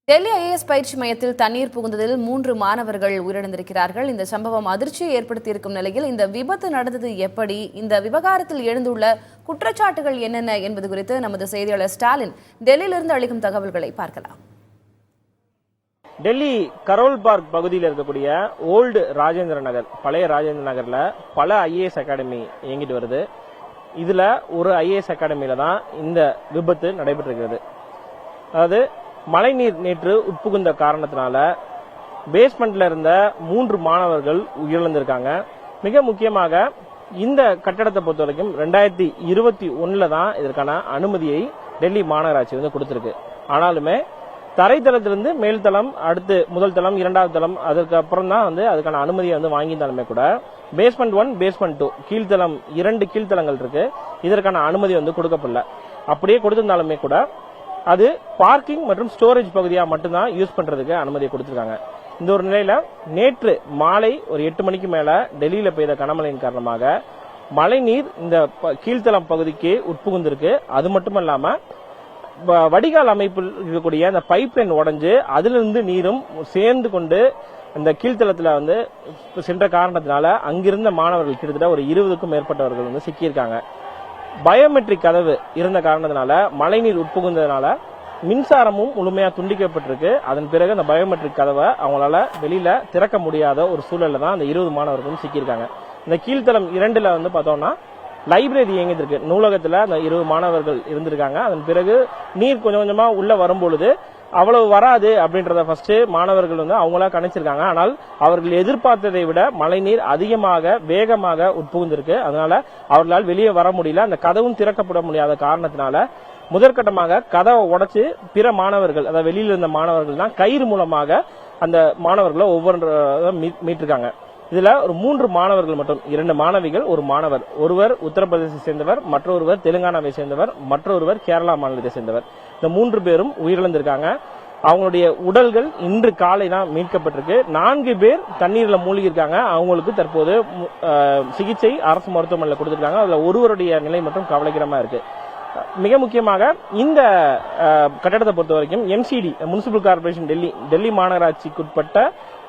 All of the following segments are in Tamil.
டெல்லி ஐஏஎஸ் பயிற்சி மையத்தில் தண்ணீர் புகுந்ததில் 3 மாணவர்கள் உயிரிழந்திருக்கிறார்கள். இந்த சம்பவம் அதிர்ச்சியை ஏற்படுத்தியிருக்கும் நிலையில் இந்த விபத்து நடந்தது எப்படி, இந்த விவகாரத்தில் எழுந்துள்ள குற்றச்சாட்டுகள் என்னென்ன என்பது குறித்து நமது செய்தியாளர் ஸ்டாலின் டெல்லியிலிருந்து அளிக்கும் தகவல்களை பார்க்கலாம். டெல்லி கரோல் பார்க் பகுதியில் இருக்கக்கூடிய ஓல்டு ராஜேந்திர நகர், பழைய ராஜேந்திர நகர்ல பல ஐஏஎஸ் அகாடமி இயங்கிட்டு வருது. இதுல ஒரு ஐஏஎஸ் அகாடமியில தான் இந்த விபத்து நடைபெற்றிருக்கிறது. அதாவது மழைநீர் நேற்று உட்புகுந்த காரணத்தினால பேஸ்மெண்ட்ல இருந்த 3 மாணவர்கள் உயிரிழந்திருக்காங்க. மிக முக்கியமாக இந்த கட்டடத்தை பொறுத்த வரைக்கும் 2021 தான் இதற்கான அனுமதியை டெல்லி மாநகராட்சி கொடுத்திருக்கு. ஆனாலுமே தரைத்தளத்திலிருந்து மேல்தளம், அடுத்து முதல் தளம், 2வது தளம், அதற்கு அப்புறம் தான் அதுக்கான அனுமதியை வாங்கியிருந்தாலுமே கூட பேஸ்மெண்ட் 1, பேஸ்மெண்ட் 2 கீழ்த்தளம் 2 கீழ்த்தளங்கள் இருக்கு. இதற்கான அனுமதி கொடுக்கப்படல. அப்படியே கொடுத்திருந்தாலுமே கூட அது பார்க்கிங் மற்றும் ஸ்டோரேஜ் பகுதியா மட்டும்தான் யூஸ் பண்றதுக்கு அனுமதி கொடுத்திருக்காங்க. இந்த ஒரு நிலையில நேற்று மாலை ஒரு 8 மணிக்கு மேல டெல்லியில பெய்த கனமழையின் காரணமாக மழைநீர் இந்த கீழ்த்தளம் பகுதிக்கு உட்புகுந்திருக்கு. அது மட்டுமல்லாம வடிகால் அமைப்பில் இருக்கக்கூடிய அந்த பைப் லைன் உடைஞ்சு அதிலிருந்து நீரும் சேர்ந்து கொண்டு இந்த கீழ்த்தளத்துல சென்ற காரணத்தினால அங்கிருந்த மாணவர்கள் கிட்டத்தட்ட ஒரு 20க்கும் மேற்பட்டவர்கள் சிக்கியிருக்காங்க. பயோமெட்ரிக் கதவு இருந்த காரணத்தினால மழைநீர் உட்புகுந்ததுனால மின்சாரமும் முழுமையா துண்டிக்கப்பட்டிருக்கு. அதன் பிறகு அந்த பயோமெட்ரிக் கதவை அவங்களால வெளியில திறக்க முடியாத ஒரு சூழல்ல தான் அந்த 20 மாணவர்களும் சிக்கியிருக்காங்க. இந்த கீழ்த்தளம் 2ல பார்த்தோம்னா லைப்ரரி இயங்கிட்டு இருக்கு. நூலகத்துல அந்த 20 மாணவர்கள் இருந்திருக்காங்க. அதன் பிறகு நீர் கொஞ்சம் கொஞ்சமா உள்ள வரும்பொழுது அவ்வளவு வராது அப்படின்றத ஃபர்ஸ்ட் மாணவர்கள் அவங்களா கணிச்சிருக்காங்க. ஆனால் அவர்கள் எதிர்பார்த்ததை விட மழைநீர் அதிகமாக வேகமாக உட்புகுந்திருக்கு. அதனால அவர்களால் வெளியே வர முடியல. அந்த கதவும் திறக்கப்பட முடியாத காரணத்தினால முதற்கட்டமாக கதவை உடைச்சு பிற மாணவர்கள், அதாவது வெளியில இருந்த மாணவர்கள் தான் கயிறு மூலமாக அந்த மாணவர்களை ஒவ்வொரு மீட்டிருக்காங்க. இதுல ஒரு 3 மாணவர்கள் மட்டும், 2 மாணவிகள், ஒரு மாணவர், ஒருவர் உத்தரப்பிரதேசத்தை சேர்ந்தவர், மற்றொருவர் தெலுங்கானாவை சேர்ந்தவர், மற்றொருவர் கேரளா மாநிலத்தை சேர்ந்தவர். இந்த 3 பேரும் உயிரிழந்திருக்காங்க. அவங்களுடைய உடல்கள் இன்று காலை தான் மீட்கப்பட்டிருக்கு. 4 பேர் தண்ணீர்ல மூழ்கி இருக்காங்க. அவங்களுக்கு தற்போது சிகிச்சை அரசு மருத்துவமனையில் கொடுத்திருக்காங்க. அதுல ஒருவருடைய நிலை மட்டும் கவலைக்கிடமா இருக்கு. மிக முக்கியமாக இந்த கட்டடத்தை பொறுத்த வரைக்கும் எம்சிடி, முனிசிபல் கார்பரேஷன் டெல்லி மாநகராட்சிக்குட்பட்ட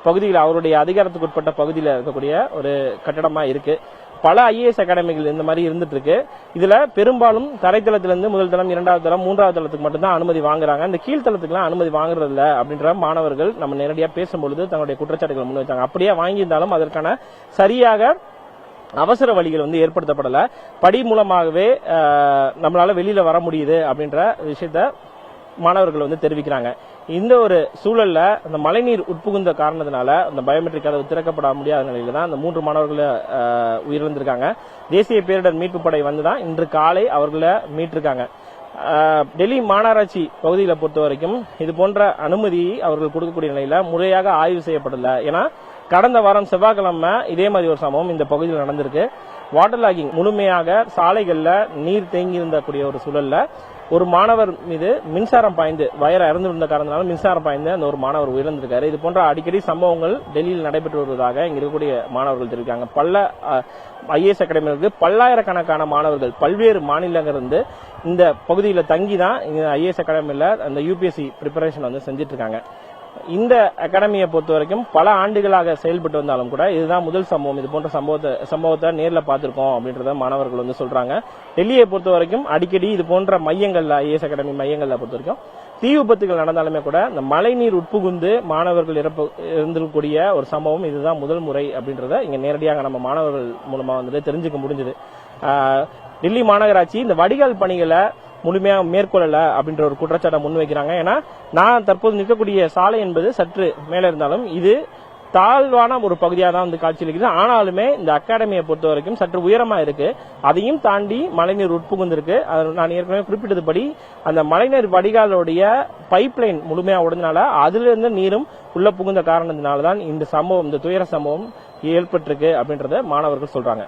பகுதியில், அவருடைய அதிகாரத்துக்கு உட்பட்ட பகுதியில் இருக்கக்கூடிய ஒரு கட்டடமா இருக்கு. பல ஐஏஎஸ் அகாடமிகள் இந்த மாதிரி இருந்துட்டு இருக்கு. இதுல பெரும்பாலும் தரைத்தளத்திலிருந்து முதல் தளம், 2வது தளம், 3வது தளத்துக்கு மட்டும்தான் அனுமதி வாங்குறாங்க. இந்த கீழ்த்தளத்துக்குலாம் அனுமதி வாங்குறது இல்ல அப்படின்ற மாணவர்கள் நம்ம நேரடியா பேசும்பொழுது தங்களுடைய குற்றச்சாட்டுகள் முன்வைத்தாங்க. அப்படியே வாங்கியிருந்தாலும் அதற்கான சரியாக அவசர வழிகள் ஏற்படுத்தப்படல. படி மூலமாகவே நம்மளால வெளியில வர முடியுது அப்படின்ற விஷயத்த மாணவர்கள் தெரிவிக்கிறாங்க. இந்த ஒரு சூழல்ல அந்த மழைநீர் உட்புகுந்த காரணத்தினால அந்த பயோமெட்ரிக் கதவு திறக்கப்பட முடியாத நிலையில தான் அந்த 3 மாணவர்களை உயிரிழந்திருக்காங்க. தேசிய பேரிடர் மீட்பு படை வந்துதான் இன்று காலை அவர்களை மீட்டிருக்காங்க. டெல்லி மாநகராட்சி பகுதிகளை பொறுத்த வரைக்கும் இது போன்ற அனுமதியை அவர்கள் கொடுக்கக்கூடிய நிலையில முறையாக ஆய்வு செய்யப்படல. ஏன்னா கடந்த வாரம் செவ்வாய்க்கிழமை இதே மாதிரி ஒரு சம்பவம் இந்த பகுதியில் நடந்திருக்கு. வாட்டர் லாகிங் முழுமையாக சாலைகள்ல நீர் தேங்கி இருந்தக்கூடிய ஒரு சூழல்ல ஒரு மாணவர் மீது மின்சாரம் பாய்ந்து, வயர் இறந்திருந்த காரணத்தினால மின்சாரம் பாய்ந்து அந்த ஒரு மாணவர் உயிரிழந்திருக்காரு. இது போன்ற அடிக்கடி சம்பவங்கள் டெல்லியில் நடைபெற்று வருவதாக இங்க இருக்கக்கூடிய மாணவர்கள் தெரிவிக்காங்க. பல ஐஏஎஸ் அகாடமிகளுக்கு பல்லாயிரக்கணக்கான மாணவர்கள் பல்வேறு மாநிலங்களிலிருந்து இந்த பகுதியில் தங்கி தான் ஐஏஎஸ் அகாடமியில அந்த யூபிஎஸ்சி பிரிப்பரேஷன் செஞ்சிட்டு இருக்காங்க. இந்த அகாடமியை பொறுத்த வரைக்கும் பல ஆண்டுகளாக செயல்பட்டு வந்தாலும் கூட இதுதான் முதல் சம்பவம். இது போன்ற சம்பவத்தை நேரில் பார்த்திருக்கோம் அப்படின்றத மாணவர்கள் சொல்றாங்க. டெல்லியை பொறுத்த வரைக்கும் அடிக்கடி இது போன்ற மையங்கள்ல, ஐஏஎஸ் அகாடமி மையங்கள்ல பொறுத்த வரைக்கும் தீ விபத்துகள் நடந்தாலுமே கூட இந்த மழைநீர் உட்புகுந்து மாணவர்கள் இருந்திருக்கக்கூடிய ஒரு சம்பவம் இதுதான் முதல் முறை அப்படின்றத இங்க நேரடியாக நம்ம மாணவர்கள் மூலமா தெரிஞ்சுக்க முடிஞ்சது. டெல்லி மாநகராட்சி இந்த வடிகால் பணிகளை முழுமையாக மேற்கொள்ளல அப்படின்ற ஒரு குற்றச்சாட்டை முன்வைக்கிறாங்க. ஏன்னா நான் தற்போது நிற்கக்கூடிய சாலை என்பது சற்று மேல இருந்தாலும் இது தாழ்வான ஒரு பகுதியாக தான் காட்சியளிக்குது. ஆனாலுமே இந்த அகாடமியை பொறுத்த வரைக்கும் சற்று உயரமா இருக்கு. அதையும் தாண்டி மழைநீர் உட்புகுந்திருக்கு. நான் ஏற்கனவே குறிப்பிட்டதுபடி அந்த மழைநீர் வடிகாலுடைய பைப் லைன் முழுமையா உடைஞ்சனால அதுல இருந்து நீரும் உள்ள புகுந்த காரணத்தினால்தான் இந்த துயர சம்பவம் ஏற்பட்டிருக்கு அப்படின்றத மாணவர்கள் சொல்றாங்க.